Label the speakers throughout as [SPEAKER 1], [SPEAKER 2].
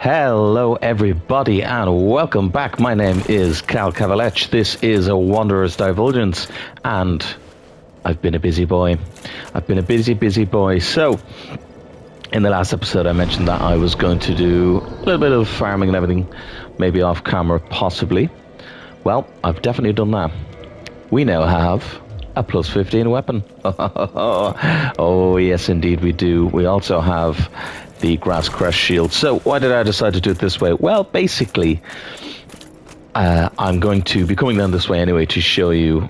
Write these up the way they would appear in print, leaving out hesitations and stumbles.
[SPEAKER 1] Hello, everybody, and welcome back. My name is Cal Cavalech. This is a Wanderer's Divulgence, and I've been a busy boy. Busy boy. So, in the last episode, I mentioned that I was going to do a little bit of farming and everything, maybe off camera, possibly. Well, I've definitely done that. We now have a plus 15 weapon. Oh, yes, indeed, we do. We also have the grass crest shield. So why did I decide to do it this way? Well, basically, I'm going to be coming down this way anyway to show you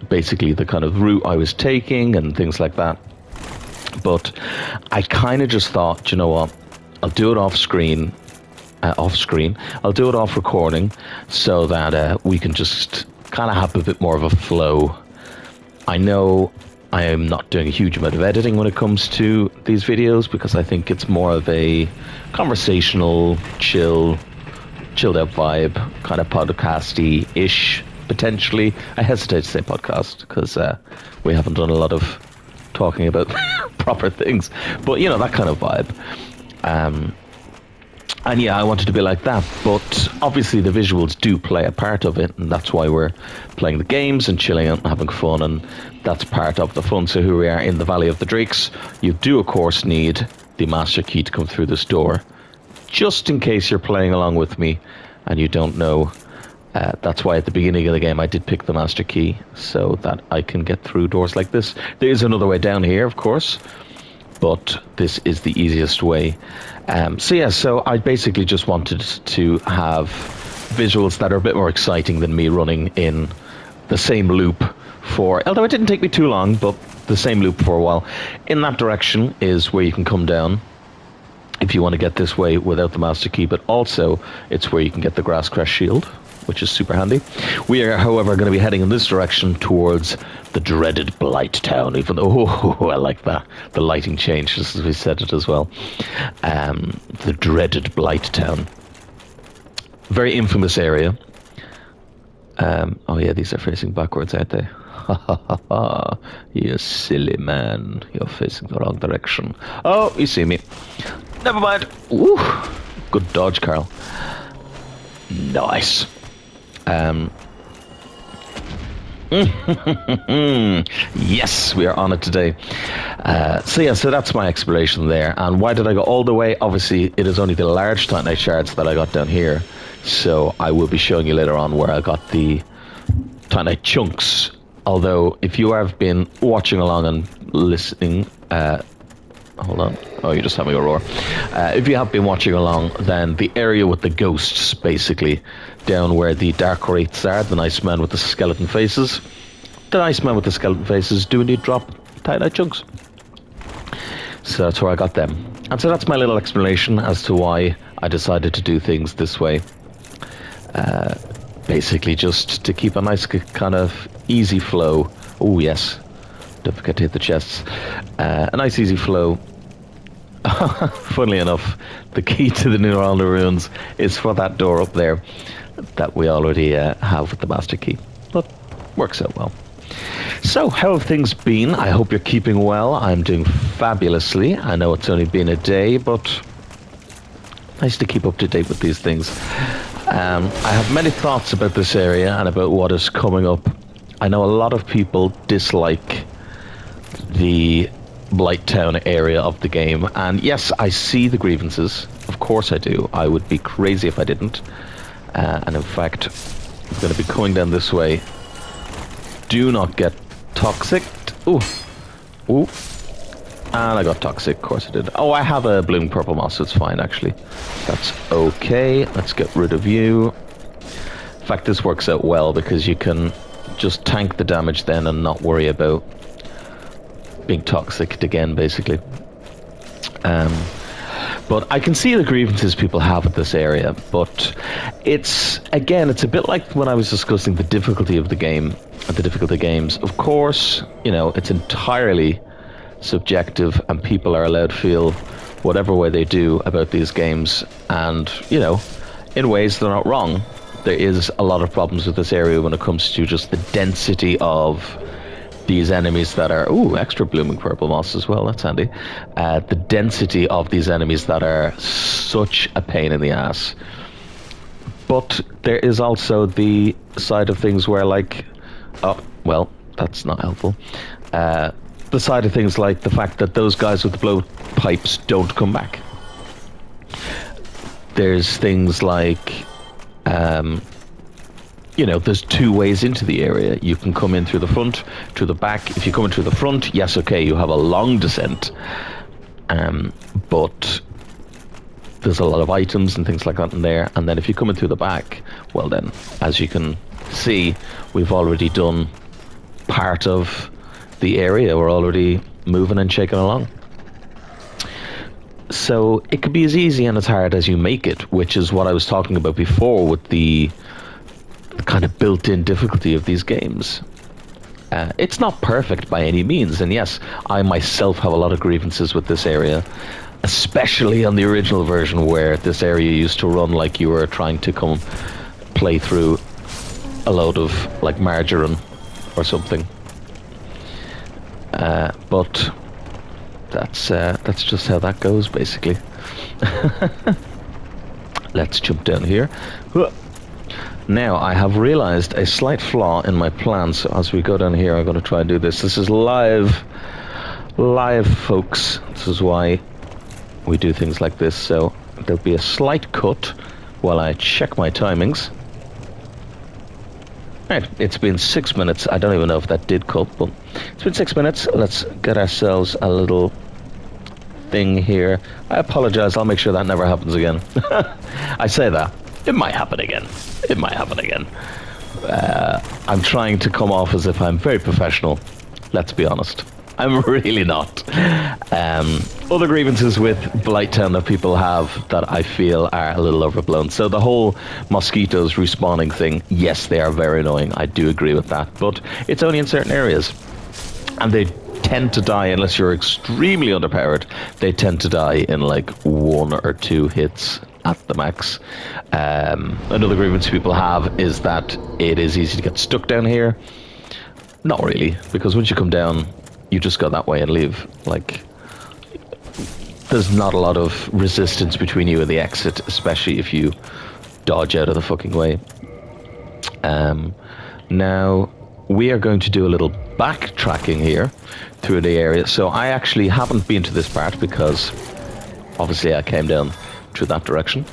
[SPEAKER 1] basically the kind of route I was taking and things like that. But I kind of just thought, you know what, I'll do it off screen. I'll do it off recording so that we can just kind of have a bit more of a flow. I know I am not doing a huge amount of editing when it comes to these videos because I think it's more of a conversational, chilled out vibe, kind of podcasty-ish, potentially. I hesitate to say podcast because we haven't done a lot of talking about proper things, but you know, that kind of vibe. And yeah, I wanted to be like that, but obviously the visuals do play a part of it, and that's why we're playing the games and chilling out and having fun, and that's part of the fun. So here we are in the Valley of the Drakes. You do, of course, need the master key to come through this door, just in case you're playing along with me and you don't know. That's why at the beginning of the game I did pick the master key, so that I can get through doors like this. There is another way down here, of course, but this is the easiest way. So I basically just wanted to have visuals that are a bit more exciting than me running in the same loop although it didn't take me too long, but the same loop for a while. In that direction is where you can come down if you want to get this way without the master key, but also it's where you can get the grass crest shield, which is super handy. We are, however, going to be heading in this direction towards the dreaded Blight Town, even though, I like that. The lighting changed, just as we said it as well. The dreaded Blight Town. Very infamous area. Oh yeah, these are facing backwards, aren't they? You silly man. You're facing the wrong direction. Oh, you see me. Never mind. Ooh, good dodge, Carl. Nice. Yes, we are on it today. So that's my exploration there. And why did I go all the way? Obviously, it is only the large Titanite shards that I got down here. So I will be showing you later on where I got the Titanite chunks. Although, if you have been watching along and listening, hold on. Oh, you're just having a roar. If you have been watching along, then the area with the ghosts, basically, down where the dark wraiths are, the nice men with the skeleton faces. The nice men with the skeleton faces do indeed drop Titanite chunks. So that's where I got them. And so that's my little explanation as to why I decided to do things this way. Basically just to keep a nice kind of easy flow. Oh yes, don't forget to hit the chests. A nice easy flow. Funnily enough, the key to the Neural ruins is for that door up there that we already have with the master key. But works out well. So, how have things been? I hope you're keeping well. I'm doing fabulously. I know it's only been a day, but nice to keep up to date with these things. I have many thoughts about this area and about what is coming up. I know a lot of people dislike the Blight Town area of the game, and yes, I see the grievances. Of course I do. I would be crazy if I didn't. And in fact, I'm going to be coming down this way. Do not get toxic. Ooh. And I got toxic, of course I did. Oh, I have a blooming purple moss, so it's fine, actually. That's okay. Let's get rid of you. In fact, this works out well because you can just tank the damage then and not worry about being toxic again, basically. But I can see the grievances people have at this area, but it's a bit like when I was discussing the difficulty of the game, the difficulty of games. Of course, you know, it's entirely subjective and people are allowed to feel whatever way they do about these games, and, you know, in ways they're not wrong. There is a lot of problems with this area when it comes to just the density of these enemies that are extra blooming purple moss as well. That's handy. The density of these enemies that are such a pain in the ass. But there is also the side of things where, like, oh well, that's not helpful. The side of things like the fact that those guys with the blowpipes don't come back. There's things like, there's two ways into the area. You can come in through the front, through the back. If you come in through the front, yes, okay, you have a long descent. But there's a lot of items and things like that in there. And then if you come in through the back, well then, as you can see, we've already done part of the area. We're already moving and shaking along. So it could be as easy and as hard as you make it, which is what I was talking about before with the kind of built-in difficulty of these games. It's not perfect by any means, and yes, I myself have a lot of grievances with this area, especially on the original version where this area used to run like you were trying to come play through a load of like margarine or something. But that's just how that goes, basically. Let's jump down here. Now, I have realized a slight flaw in my plan, so as we go down here, I'm going to try and do this. This is live, folks. This is why we do things like this, so there'll be a slight cut while I check my timings. Right, it's been 6 minutes. I don't even know if that did cut, but it's been 6 minutes. Let's get ourselves a little thing here. I apologize. I'll make sure that never happens again. I say that. It might happen again. It might happen again. I'm trying to come off as if I'm very professional. Let's be honest. I'm really not. Other grievances with Blighttown that people have that I feel are a little overblown. So the whole mosquitoes respawning thing, yes, they are very annoying. I do agree with that. But it's only in certain areas. And they tend to die, unless you're extremely underpowered, they tend to die in like 1 or 2 hits at the max. Another grievance people have is that it is easy to get stuck down here. Not really, because once you come down, you just go that way and leave. Like, there's not a lot of resistance between you and the exit, especially if you dodge out of the fucking way. Now, we are going to do a little backtracking here through the area. So I actually haven't been to this part because obviously I came down through that direction.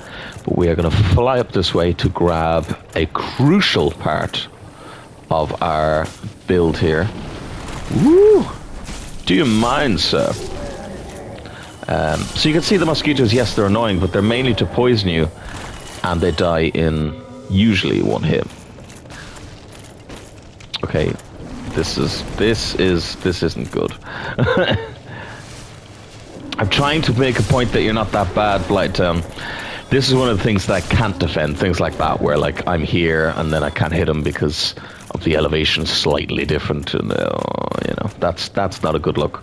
[SPEAKER 1] But we are going to fly up this way to grab a crucial part of our build here. Woo! Do you mind, sir? So you can see the mosquitoes, yes, they're annoying, but they're mainly to poison you, and they die in usually 1 hit. Okay, this isn't good. I'm trying to make a point that you're not that bad, Blighttown. This is one of the things that I can't defend, things like that, where like I'm here and then I can't hit him because of the elevation slightly different, and that's not a good look.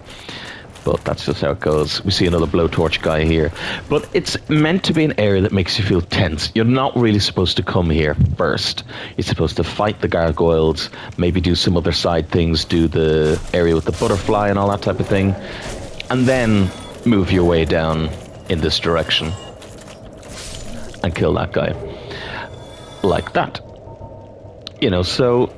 [SPEAKER 1] But that's just how it goes. We see another blowtorch guy here. But it's meant to be an area that makes you feel tense. You're not really supposed to come here first. You're supposed to fight the gargoyles, maybe do some other side things, do the area with the butterfly and all that type of thing, and then move your way down in this direction and kill that guy. Like that. So...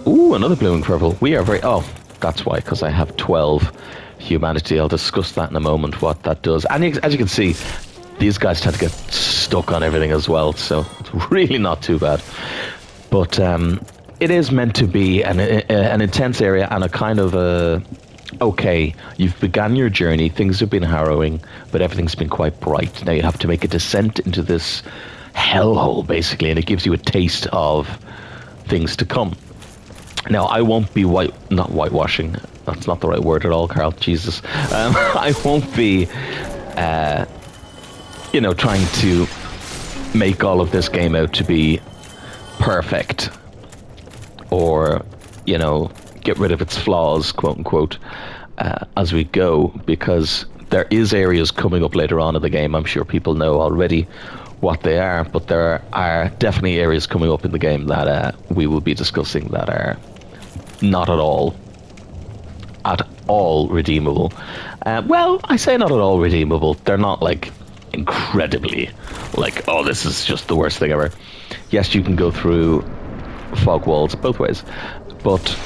[SPEAKER 1] Ooh, another blooming purple. We are very... Oh, that's why, because I have 12 humanity. I'll discuss that in a moment, what that does. And as you can see, these guys tend to get stuck on everything as well, so it's really not too bad. But it is meant to be an intense area and a kind of a... Okay, you've begun your journey, things have been harrowing, but everything's been quite bright. Now you have to make a descent into this hellhole, basically, and it gives you a taste of things to come. Now, I won't be not whitewashing. That's not the right word at all, Carl. Jesus. I won't be, trying to make all of this game out to be perfect. Or, get rid of its flaws, quote unquote, as we go. Because there is areas coming up later on in the game. I'm sure people know already what they are. But there are definitely areas coming up in the game that we will be discussing that are not at all at all redeemable. Well, I say not at all redeemable. They're not like incredibly like, oh, this is just the worst thing ever. Yes, you can go through fog walls both ways, but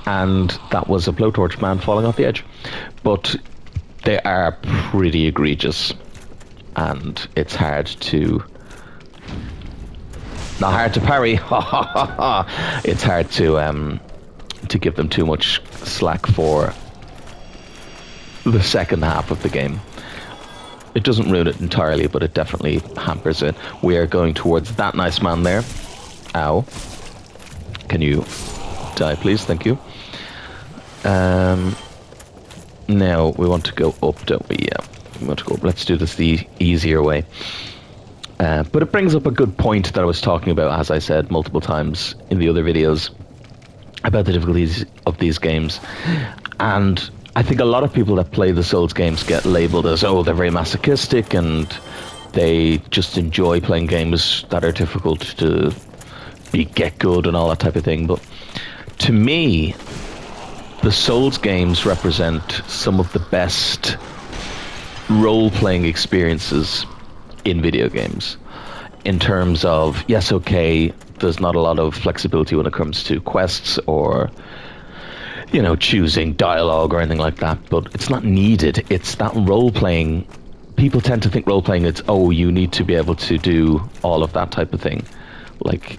[SPEAKER 1] and that was a blowtorch man falling off the edge, but they are pretty egregious, and it's hard to not hard to parry. It's hard to give them too much slack for the second half of the game. It doesn't ruin it entirely, but it definitely hampers it. We are going towards that nice man there. Ow. Can you die, please? Thank you. Now we want to go up, don't we? Yeah, we want to go up. Let's do this the easier way. But it brings up a good point that I was talking about, as I said multiple times in the other videos, about the difficulties of these games. And I think a lot of people that play the Souls games get labeled as, oh, they're very masochistic and they just enjoy playing games that are difficult to get good and all that type of thing. But to me, the Souls games represent some of the best role-playing experiences in video games. In terms of, yes, okay, there's not a lot of flexibility when it comes to quests or, you know, choosing dialogue or anything like that, but it's not needed. It's that role-playing. People tend to think role-playing is, oh, you need to be able to do all of that type of thing. Like,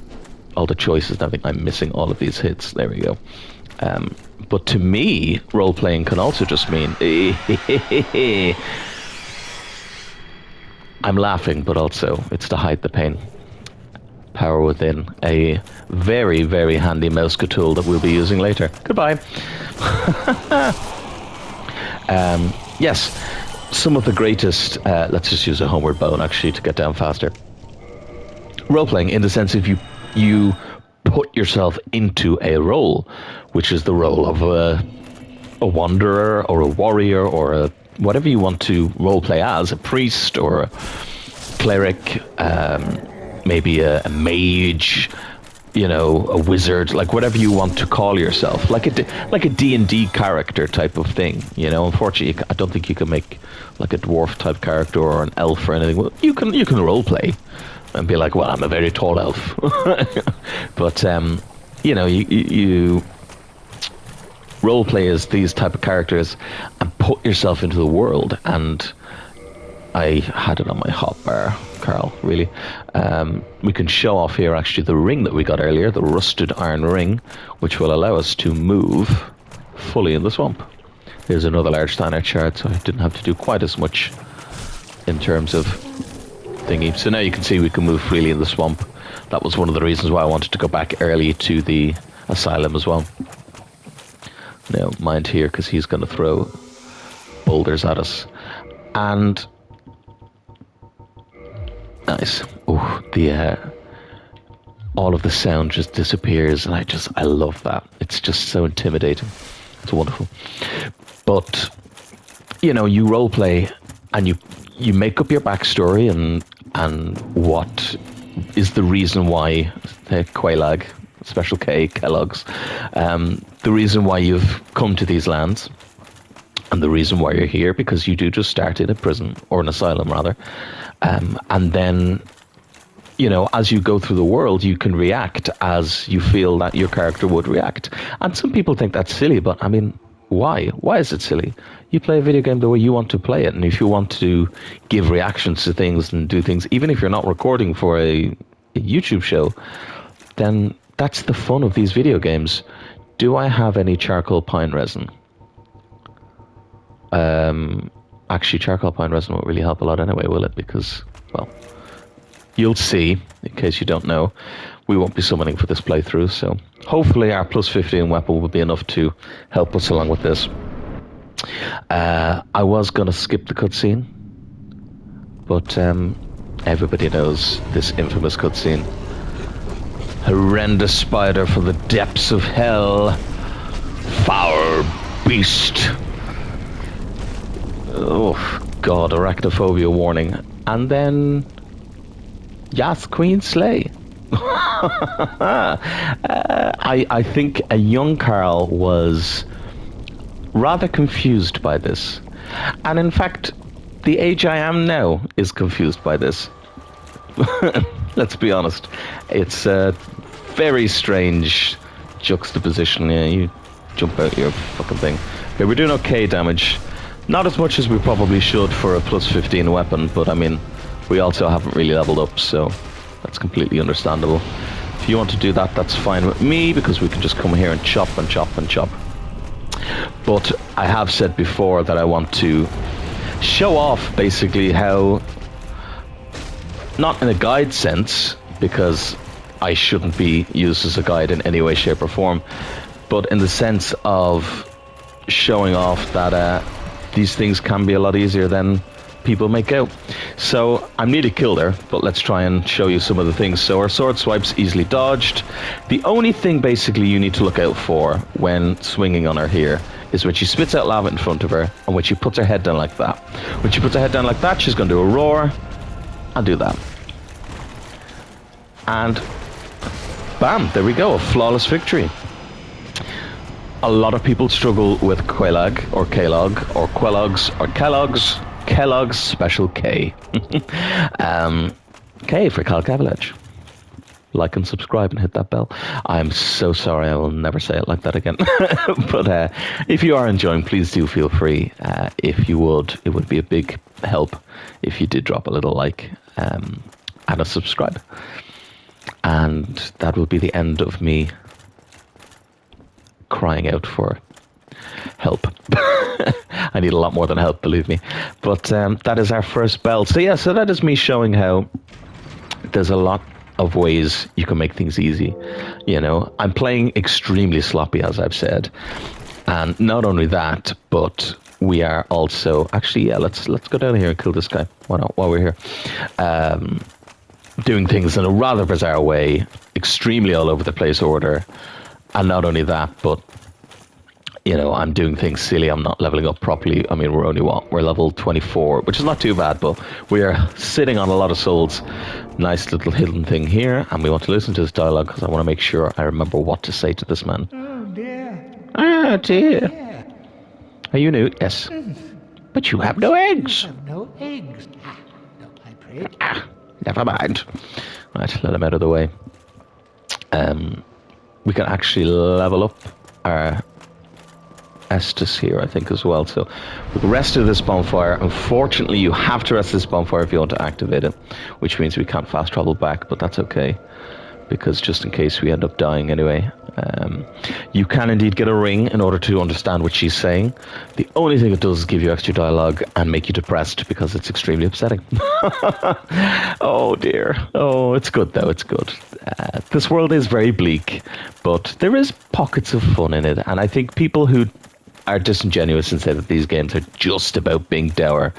[SPEAKER 1] all the choices and everything. I'm missing all of these hits. There we go. But to me, role-playing can also just mean... I'm laughing, but also it's to hide the pain. Power within, a very, very handy mouse tool that we'll be using later. Goodbye. Yes, some of the greatest... let's just use a homeward bone, actually, to get down faster. Role-playing, in the sense of you put yourself into a role, which is the role of a wanderer or a warrior or a whatever you want to roleplay as, a priest or a cleric, maybe a mage, you know, a wizard, like whatever you want to call yourself, like a D&D character type of thing. You know, unfortunately, I don't think you can make like a dwarf type character or an elf or anything. Well, you can roleplay and be like, well, I'm a very tall elf. But you know, you roleplay as these type of characters and put yourself into the world. And I had it on my hotbar, Carl, really. We can show off here actually the ring that we got earlier, the rusted iron ring, which will allow us to move fully in the swamp. Here's another large Steiner chart, so I didn't have to do quite as much in terms of thingy. So now you can see we can move freely in the swamp. That was one of the reasons why I wanted to go back early to the asylum as well. Now, mind here, because he's going to throw boulders at us. And nice. Oh, all of the sound just disappears, and I love that. It's just so intimidating. It's wonderful. But you know, you roleplay, and you make up your backstory and what is the reason why the Qualag, Special K, Kellogg's, the reason why you've come to these lands, and the reason why you're here, because you do just start in a prison, or an asylum rather, and then, you know, as you go through the world, you can react as you feel that your character would react. And some people think that's silly, but I mean, why? Why is it silly? You play a video game the way you want to play it, and if you want to give reactions to things and do things, even if you're not recording for a YouTube show, then that's the fun of these video games. Do I have any charcoal pine resin? Actually, charcoal pine resin won't really help a lot anyway, will it? Because, well, you'll see, in case you don't know, we won't be summoning for this playthrough, so hopefully our plus 15 weapon will be enough to help us along with this. I was going to skip the cutscene, but everybody knows this infamous cutscene. Horrendous spider from the depths of hell. Foul beast. Oh, God, arachnophobia warning. And then, yes, Queen Slay. I think a young Carl was rather confused by this. And in fact, the age I am now is confused by this. Let's be honest. It's a very strange juxtaposition. Yeah, you jump out your fucking thing. Okay, we're doing okay damage. Not as much as we probably should for a plus 15 weapon, but I mean, we also haven't really leveled up, so that's completely understandable. If you want to do that, that's fine with me, because we can just come here and chop and chop and chop. But I have said before that I want to show off basically how, not in a guide sense, because I shouldn't be used as a guide in any way, shape or form, but in the sense of showing off that these things can be a lot easier than people make out. So I'm nearly killed her, but let's try and show you some of the things. So our sword swipes easily dodged. The only thing basically you need to look out for when swinging on her here is when she spits out lava in front of her, and when she puts her head down like that. When she puts her head down like that, she's going to do a roar and do that. And bam, there we go, a flawless victory. A lot of people struggle with Quelag or Kellogg or Quellogs or Kellogs. Kellogg's special K. K for Cal Cavaledge. Like and subscribe and hit that bell. I'm so sorry, I will never say it like that again. But if you are enjoying, please do feel free. If you would, it would be a big help if you did drop a little like and a subscribe. And that will be the end of me crying out for help. I need a lot more than help, believe me. But that is our first bell. So yeah, so that is me showing how there's a lot of ways you can make things easy. You know, I'm playing extremely sloppy, as I've said. And not only that, but we are also actually, yeah, let's go down here and kill this guy. Why not, while we're here? Doing things in a rather bizarre way, extremely all over the place order. And not only that, but you know, I'm doing things silly. I'm not leveling up properly. I mean, we're only we're level 24, which is not too bad, but we are sitting on a lot of souls. Nice little hidden thing here, and we want to listen to this dialogue because I want to make sure I remember what to say to this man.
[SPEAKER 2] Oh dear.
[SPEAKER 1] Ah dear.
[SPEAKER 2] Yeah.
[SPEAKER 1] Are you new? Yes. But you have no eggs.
[SPEAKER 2] You have no eggs. No, I pray.
[SPEAKER 1] Never mind. Right, let him out of the way. We can actually level up our Estus here, I think, as well. So we rested this bonfire. Unfortunately, you have to rest this bonfire if you want to activate it, which means we can't fast travel back, but that's okay, because just in case we end up dying anyway. You can indeed get a ring in order to understand what she's saying. The only thing it does is give you extra dialogue and make you depressed because it's extremely upsetting. Oh dear. Oh, it's good though, it's good. This world is very bleak, but there is pockets of fun in it, and I think people who are disingenuous and say that these games are just about being dour,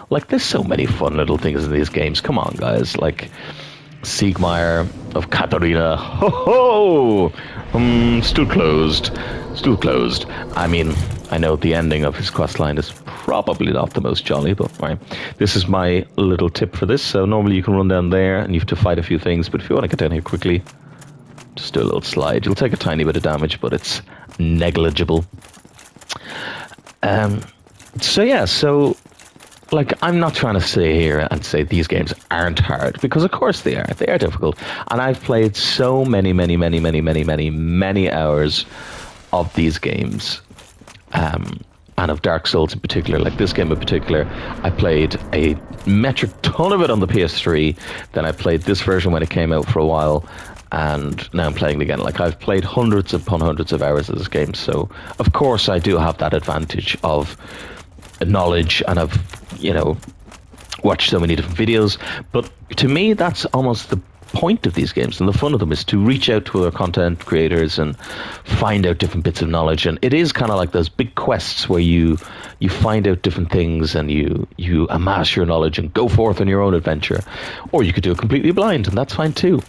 [SPEAKER 1] like, there's so many fun little things in these games. Come on, guys. Like Siegmeyer of Katharina. Ho ho! Still closed. Still closed. I mean, I know the ending of his questline is probably not the most jolly, but right. This is my little tip for this. So normally you can run down there and you have to fight a few things, but if you want to get down here quickly, just do a little slide. You'll take a tiny bit of damage, but it's negligible. So yeah, so like, I'm not trying to sit here and say these games aren't hard, because of course they are. They are difficult. And I've played so many hours of these games, and of Dark Souls in particular. Like this game in particular, I played a metric ton of it on the PS3, then I played this version when it came out for a while, and now I'm playing it again. Like, I've played hundreds upon hundreds of hours of this game, so of course I do have that advantage of knowledge, and I've, you know, watched so many different videos. But to me, that's almost the point of these games, and the fun of them is to reach out to other content creators and find out different bits of knowledge. And it is kind of like those big quests where you find out different things and you amass your knowledge and go forth on your own adventure. Or you could do it completely blind, and that's fine too.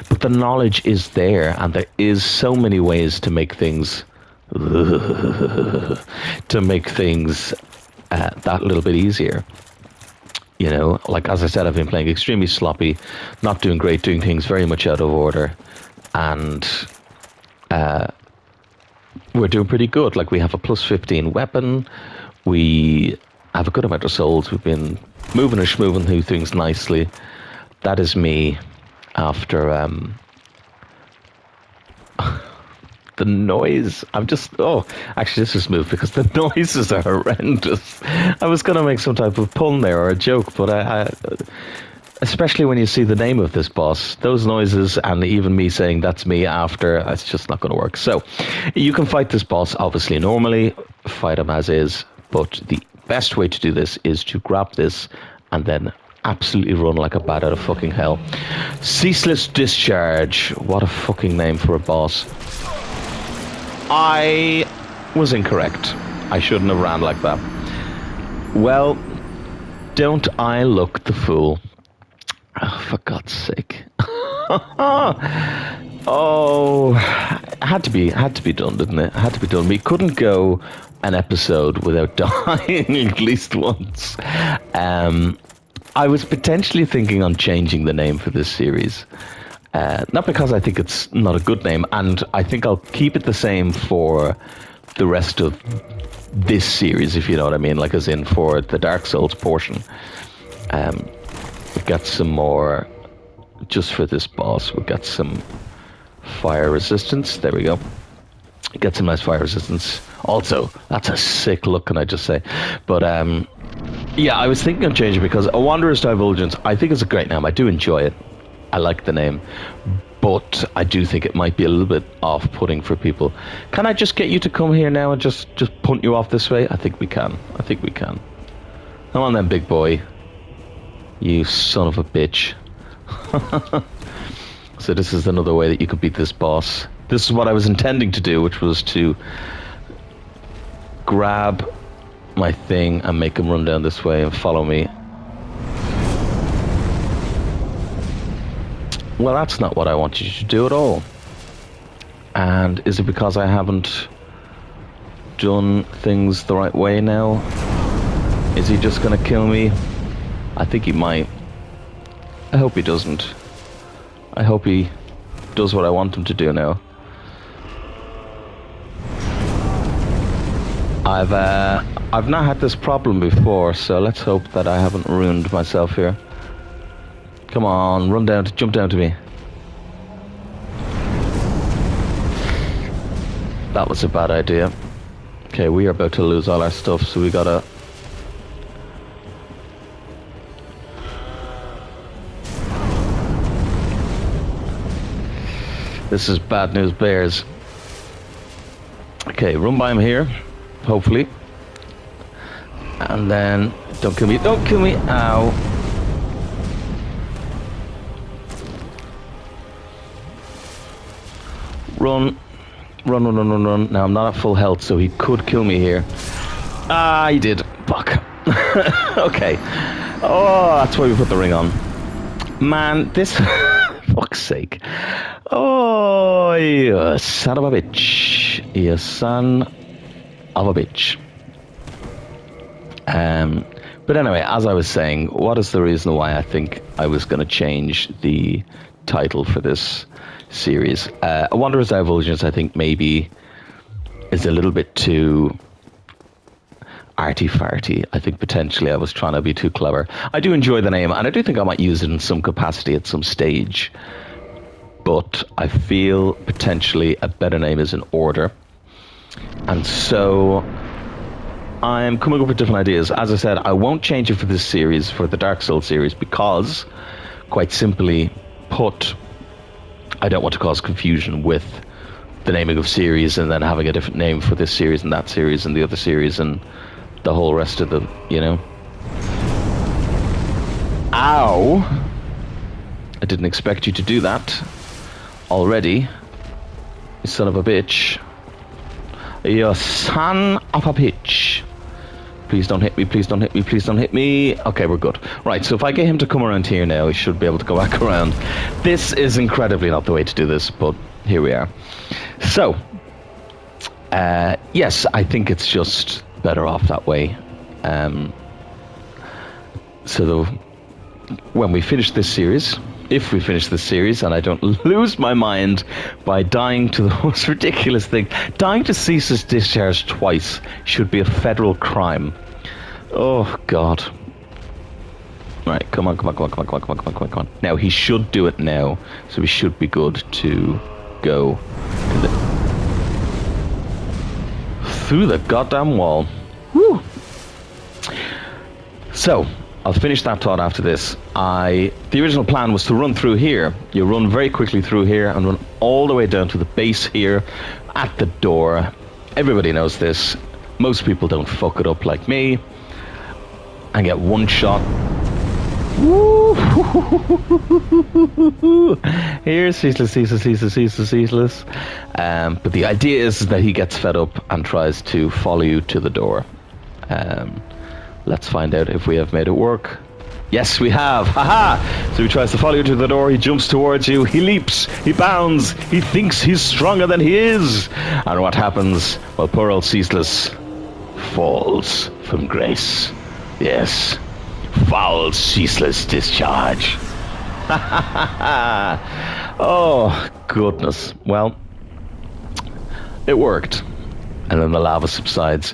[SPEAKER 1] But the knowledge is there, and there is so many ways to make things that little bit easier. You know, like as I said, I've been playing extremely sloppy, not doing great, doing things very much out of order, and we're doing pretty good. Like we have a plus 15 weapon, we have a good amount of souls. We've been moving and schmoving through things nicely. That is me after the noise. Actually, this is moved because the noises are horrendous. I was going to make some type of pun there or a joke, but I especially when you see the name of this boss, those noises and even me saying that's me after, it's just not going to work. So you can fight this boss obviously normally, fight him as is, but the best way to do this is to grab this and then absolutely run like a bat out of fucking hell. Ceaseless Discharge. What a fucking name for a boss. I was incorrect. I shouldn't have ran like that. Well, don't I look the fool? Oh, for God's sake. Oh, it had to be done, didn't it? It had to be done. We couldn't go an episode without dying at least once. I was potentially thinking on changing the name for this series. Not because I think it's not a good name, and I think I'll keep it the same for the rest of this series, if you know what I mean, like as in for the Dark Souls portion. We've got some more, just for this boss, we've got some fire resistance. There we go. Get some nice fire resistance. Also, that's a sick look, can I just say. But yeah, I was thinking of changing because A Wanderer's Divulgence, I think it's a great name. I do enjoy it. I like the name. But I do think it might be a little bit off-putting for people. Can I just get you to come here now and just punt you off this way? I think we can. Come on then, big boy. You son of a bitch. So this is another way that you could beat this boss. This is what I was intending to do, which was to grab my thing and make him run down this way and follow me. Well, that's not what I want you to do at all. And is it because I haven't done things the right way now? Is he just gonna kill me? I think he might. I hope he doesn't. I hope he does what I want him to do now. I've not had this problem before, so let's hope that I haven't ruined myself here. Come on, jump down to me. That was a bad idea. Okay, we are about to lose all our stuff, so we gotta... This is bad news bears. Okay, run by him here, hopefully. And then, don't kill me, ow. Run. Now I'm not at full health, so he could kill me here. Ah, he did. Fuck. Okay. Oh, that's why we put the ring on. Man, this... Fuck's sake. Oh, you son of a bitch. You son of a bitch. But anyway, as I was saying, what is the reason why I think I was going to change the title for this series? A Wanderer's Divulgence, I think, maybe is a little bit too arty-farty. I think potentially I was trying to be too clever. I do enjoy the name, and I do think I might use it in some capacity at some stage. But I feel potentially a better name is in order. And so I'm coming up with different ideas. As I said, I won't change it for this series, for the Dark Souls series, because, quite simply put, I don't want to cause confusion with the naming of series and then having a different name for this series and that series and the other series and the whole rest of them, you know? Ow! I didn't expect you to do that already. You son of a bitch. You son of a bitch. Please don't hit me, please don't hit me, please don't hit me. Okay, we're good. Right, so if I get him to come around here now, he should be able to go back around. This is incredibly not the way to do this, but here we are. So, yes, I think it's just better off that way. So when we finish this series, if we finish this series and I don't lose my mind by dying to the most ridiculous thing, dying to ceaseless discharge twice should be a federal crime. Oh God. Right, come on. Now he should do it now, so we should be good to go through the goddamn wall. Woo! So I'll finish that thought after this. The original plan was to run through here. You run very quickly through here and run all the way down to the base here at the door. Everybody knows this. Most people don't fuck it up like me and get one shot. Woo! Here's ceaseless. But the idea is that he gets fed up and tries to follow you to the door. Let's find out if we have made it work. Yes, we have. Haha! So he tries to follow you to the door. He jumps towards you. He leaps. He bounds. He thinks he's stronger than he is. And what happens? Well, poor old Ceaseless falls from grace. Yes. Foul, ceaseless discharge. Oh, goodness. Well, it worked. And then the lava subsides.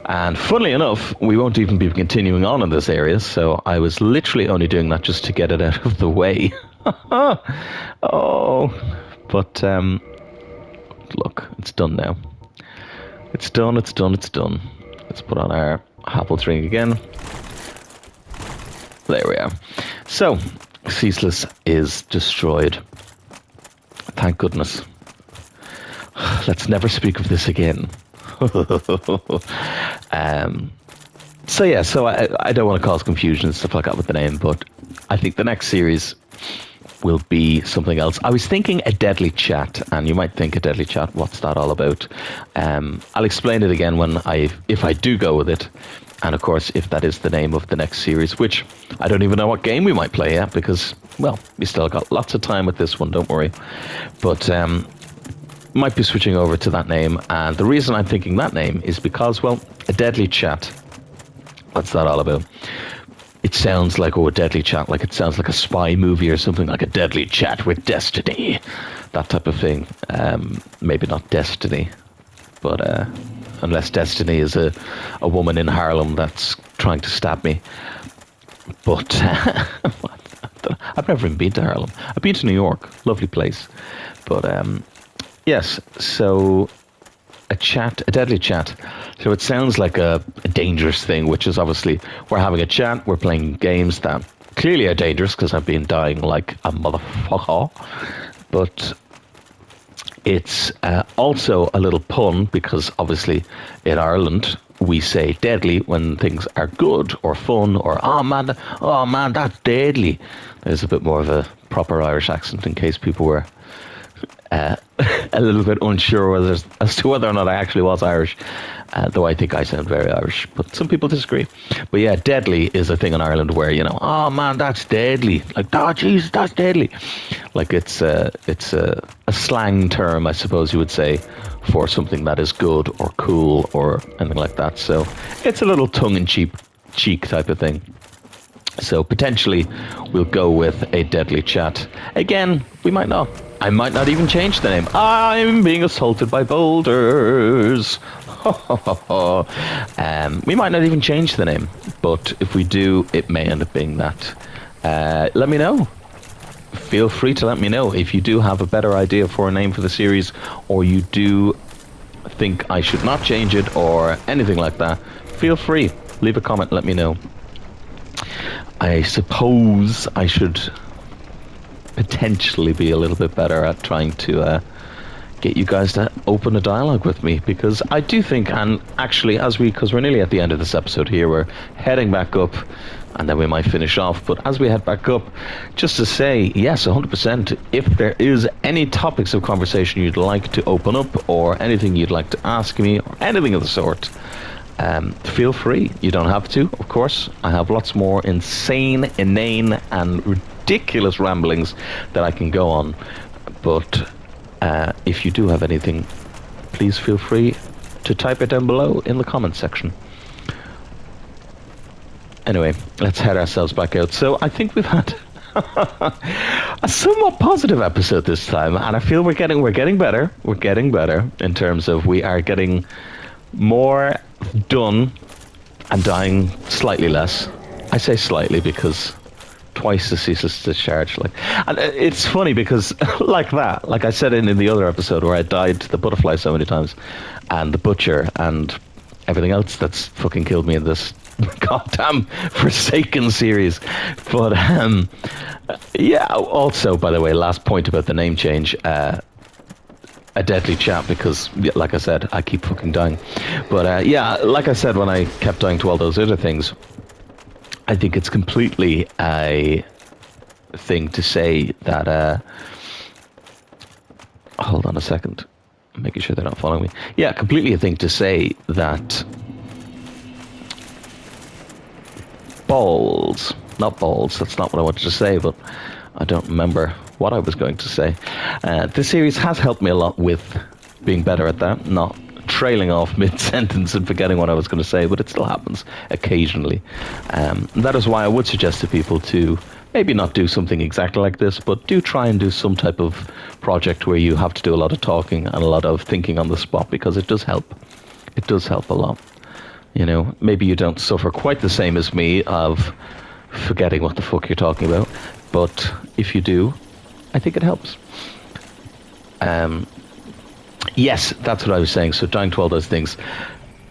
[SPEAKER 1] And funnily enough, we won't even be continuing on in this area, so I was literally only doing that just to get it out of the way. Oh, but look, it's done now. It's done. Let's put on our Happel's ring again. There we are. So, Ceaseless is destroyed. Thank goodness. Let's never speak of this again. So I don't want to cause confusion and stuff like that with the name, but I think the next series will be something else. I was thinking a deadly chat, and you might think a deadly chat, what's that all about? I'll explain it again if I do go with it, and of course if that is the name of the next series, which I don't even know what game we might play yet, because, well, we still got lots of time with this one, don't worry. But might be switching over to that name, and the reason I'm thinking that name is because, well, a deadly chat. What's that all about? It sounds like, a deadly chat, like it sounds like a spy movie or something, like a deadly chat with destiny, that type of thing. Maybe not destiny, but unless destiny is a woman in Harlem that's trying to stab me. But I've never even been to Harlem. I've been to New York, lovely place, but yes, so a deadly chat. So it sounds like a dangerous thing, which is obviously we're having a chat, we're playing games that clearly are dangerous because I've been dying like a motherfucker. But it's also a little pun because obviously in Ireland we say deadly when things are good or fun or oh man, that's deadly. There's a bit more of a proper Irish accent in case people were a little bit unsure as to whether or not I actually was Irish, though I think I sound very Irish, but some people disagree. But yeah, deadly is a thing in Ireland where, oh man, that's deadly. Like, oh Jesus, that's deadly. Like it's a slang term, I suppose you would say, for something that is good or cool or anything like that. So it's a little tongue-in-cheek type of thing. So potentially we'll go with a deadly chat. Again, we might not. I might not even change the name. I'm being assaulted by boulders. We might not even change the name. But if we do, it may end up being that. Let me know. Feel free to let me know if you do have a better idea for a name for the series, or you do think I should not change it or anything like that. Feel free. Leave a comment. Let me know. I suppose I should potentially be a little bit better at trying to get you guys to open a dialogue with me, because I do think, and actually because we're nearly at the end of this episode here, we're heading back up and then we might finish off, but as we head back up, just to say, yes, 100%, if there is any topics of conversation you'd like to open up or anything you'd like to ask me or anything of the sort, feel free. You don't have to, of course. I have lots more insane, inane and ridiculous ramblings that I can go on, but if you do have anything, please feel free to type it down below in the comment section. Anyway, let's head ourselves back out. So I think we've had a somewhat positive episode this time, and I feel we're getting better. We're getting better in terms of we are getting more done and dying slightly less. I say slightly because twice the ceaseless discharge. And it's funny because like I said in the other episode where I died to the butterfly so many times, and the butcher and everything else that's fucking killed me in this goddamn Forsaken series. But yeah. Also, by the way, last point about the name change. A deadly chat because, like I said, I keep fucking dying. But yeah, like I said, when I kept dying to all those other things, I think it's completely a thing to say that. Hold on a second. I'm making sure they're not following me. Yeah, completely a thing to say that not balls, that's not what I wanted to say, but I don't remember what I was going to say. This series has helped me a lot with being better at that, not trailing off mid-sentence and forgetting what I was going to say, but it still happens occasionally. That is why I would suggest to people to maybe not do something exactly like this, but do try and do some type of project where you have to do a lot of talking and a lot of thinking on the spot, because it does help. It does help a lot. You know, maybe you don't suffer quite the same as me of forgetting what the fuck you're talking about, but if you do, I think it helps. Yes, that's what I was saying. So dying to all those things,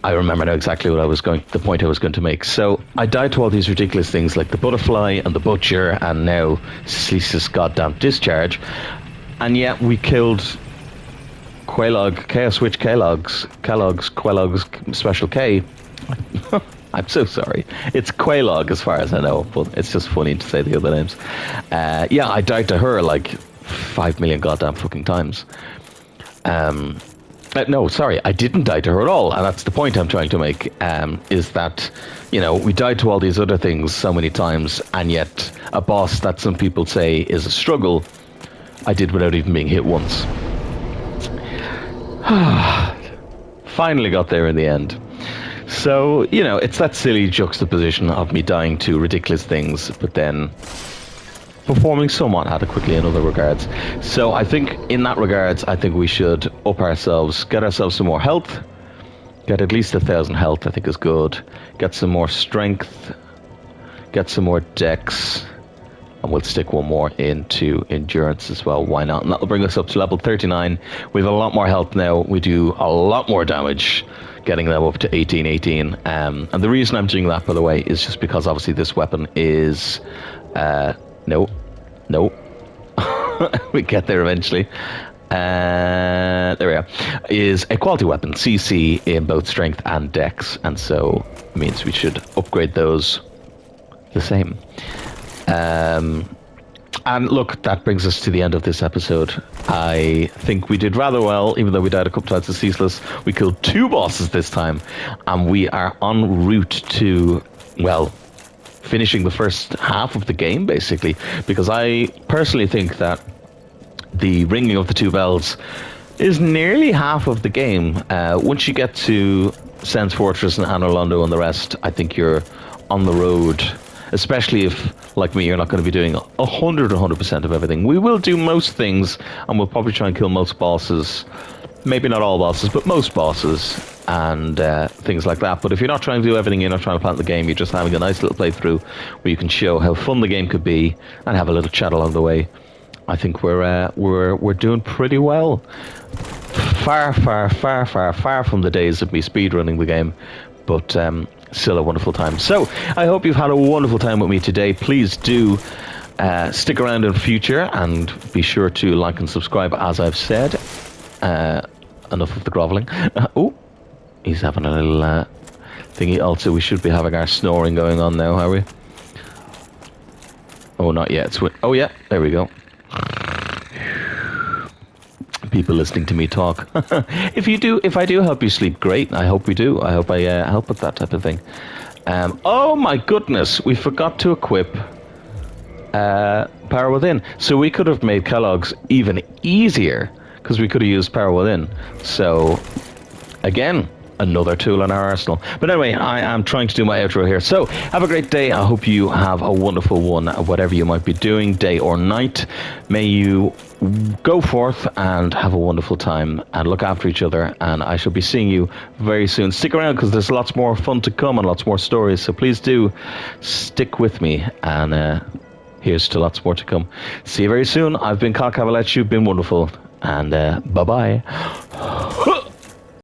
[SPEAKER 1] I remember now exactly the point I was going to make. So I died to all these ridiculous things like the butterfly and the butcher and now ceaseless goddamn discharge, and yet we killed Chaos Witch Kellogs, Special K. I'm so sorry. It's Quaylog as far as I know, but it's just funny to say the other names. Yeah, I died to her like 5 million goddamn fucking times. No, sorry, I didn't die to her at all, and that's the point I'm trying to make, is that, you know, we died to all these other things so many times, and yet a boss that some people say is a struggle, I did without even being hit once. Finally got there in the end. So, you know, it's that silly juxtaposition of me dying to ridiculous things, but then performing somewhat adequately in other regards. So I think in that regards, I think we should up ourselves, get ourselves some more health, get at least 1,000 health, I think is good, get some more strength, get some more dex, and we'll stick one more into endurance as well, why not? And that'll bring us up to level 39. We have a lot more health now, we do a lot more damage, getting them up to 18. And the reason I'm doing that, by the way, is just because obviously this weapon is no. We get there eventually. There we are. Is a quality weapon, CC in both strength and dex, and so it means we should upgrade those the same. And look, that brings us to the end of this episode. I think we did rather well, even though we died a couple times to Ceaseless. We killed 2 bosses this time, and we are en route to, well, finishing the first half of the game, basically, because I personally think that the ringing of the 2 bells is nearly half of the game. Once you get to Sen's Fortress and Anor Londo and the rest, I think you're on the road, especially if, like me, you're not going to be doing 100% of everything. We will do most things, and we'll probably try and kill most bosses. Maybe not all bosses, but most bosses, and things like that. But if you're not trying to do everything, you're not trying to plant the game, you're just having a nice little playthrough where you can show how fun the game could be and have a little chat along the way, I think we're doing pretty well. Far from the days of me speedrunning the game, but still a wonderful time. So I hope you've had a wonderful time with me today. Please do stick around in future, and be sure to like and subscribe, as I've said. Enough of the groveling. Oh, he's having a little thingy. Also, we should be having our snoring going on now, are we? Oh, not yet. Oh yeah, there we go. People listening to me talk. If I do help you sleep, great. I hope we do. I hope I help with that type of thing. Oh my goodness, we forgot to equip Power Within. So we could have made Kellogg's even easier, because we could have used Power Within. So again, another tool in our arsenal. But anyway, I am trying to do my outro here. So have a great day. I hope you have a wonderful one, whatever you might be doing, day or night. May you go forth and have a wonderful time and look after each other. And I shall be seeing you very soon. Stick around because there's lots more fun to come and lots more stories. So please do stick with me. And here's to lots more to come. See you very soon. I've been Carl Cavalette. You've been wonderful. And bye-bye.